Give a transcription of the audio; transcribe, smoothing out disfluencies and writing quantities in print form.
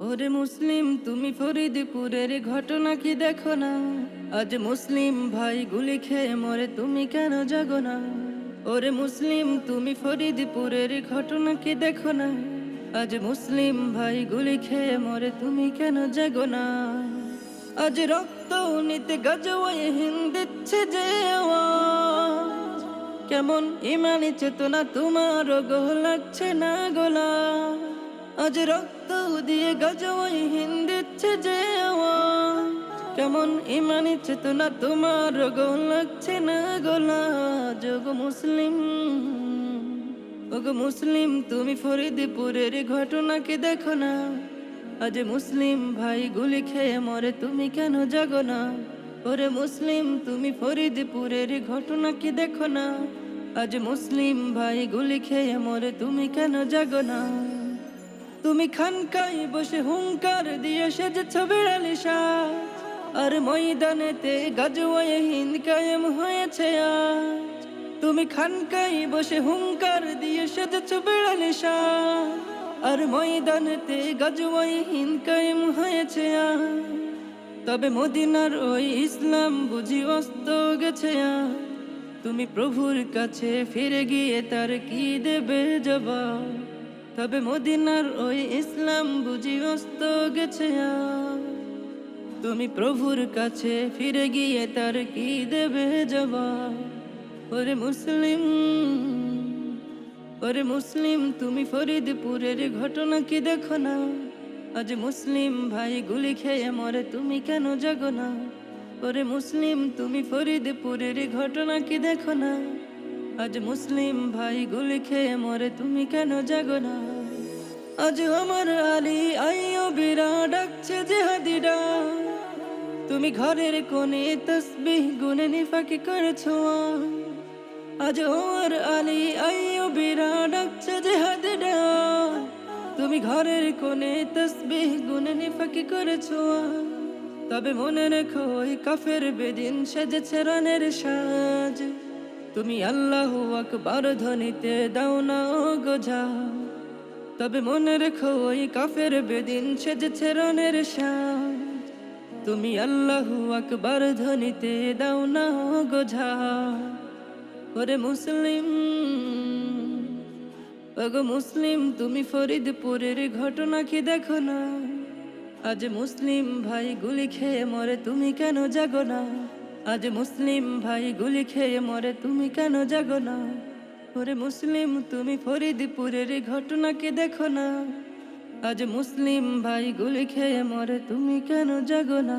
ওরে মুসলিম তুমি ফরিদপুরের ঘটনা কি দেখো না? আজ মুসলিম ভাই গুলি খেয়ে মরে তুমি কেন জাগো না? ওরে মুসলিম তুমি ফরিদপুরের ঘটনা কি দেখো না? আজ মুসলিম ভাই গুলি খেয়ে মরে তুমি কেন জাগো না? আজ রক্ত নিতে গাজওয়ায় হিন্দ দিচ্ছে যে আওয়াজ, কেমন ইমানি চেতনা তোমার গো লাগছে না গোলা? আজ রক্ত দিয়ে গাজওয়াই হিন্দ দিচ্ছে যে আওয়াজ, কেমন ইমানি চেতনা তোমার গো লাগছে না গোলা? যোগ মুসলিম, ওগো মুসলিম তুমি ফরিদপুরের ঘটনা কি দেখো না? আজ মুসলিম ভাই গুলি খেয়ে মরে তুমি কেন জাগো না? ওরে মুসলিম তুমি ফরিদপুরের ঘটনা কি দেখো না? আজ মুসলিম ভাই গুলি খেয়ে মরে তুমি কেন জাগো না? তুমি খানকায় বসে হুঙ্কার দিয়ে সেজেছ বিড়ালি সাজ, আর ময়দানেতে গাজওয়ায়ে হিন্দ কায়েম হয়েছে আজ। তুমি খানকায় বসে হুঙ্কার দিয়ে সেজেছ বিড়ালি সাজ, আর ময়দানেতে গাজওয়ায়ে হিন্দ কায়েম হয়েছে আজ। তবে মদিনার ওই ইসলাম বুঝি অস্ত গেছে আজ। তুমি প্রভুর কাছে ফিরে গিয়ে তার কি দেবে জবাব? তবে মদিনার ওই ইসলাম বুঝি অস্ত গেছে আজ। তুমি প্রভুর কাছে ফিরে গিয়ে তার কি দেবে জবাব? ওরে মুসলিম, ওরে মুসলিম তুমি ফরিদপুরের ঘটনা কি দেখো না? আজ মুসলিম ভাই গুলি খেয়ে মরে তুমি কেন জাগো না? ওরে মুসলিম তুমি ফরিদপুরের ঘটনা কি দেখো না? আজ মুসলিম ভাই গুলি খেয়ে মরে তুমি কেন জাগো না? আজ আমার আলী আইও বিরা ডাকছে জেহাদিরা, তুমি ঘরের কোণে তসবিহ গুনে নিফাকি করেছো আজ। আজ আমার আলী আইও বিরা ডাকছে জেহাদিরা, তুমি ঘরের কোণে তসবিহ গুনে নিফাকি করেছো আজ। তবে মনে রেখো ওই কাফের বেদিন সেজেছে রানের সাজ, তুমি আল্লাহু আকবার ধ্বনিতে দাও না গোঝা। তবে মনে রেখো ওই কাফের বেদিন সেজেছে রনের সাজ, তুমি আল্লাহু আকবার ধ্বনিতে দাও না গোঝা। ওরে মুসলিম, ওগো মুসলিম তুমি ফরিদপুরের ঘটনা কি দেখো না? আজ মুসলিম ভাই গুলি খেয়ে মরে তুমি কেন জাগো না? আজ মুসলিম ভাই গুলি খেয়ে মরে তুমি কেন জাগো না? ওরে মুসলিম তুমি ফরিদপুরের ঘটনা কি দেখো না? আজ মুসলিম ভাই গুলি খেয়ে মরে তুমি কেন জাগো না?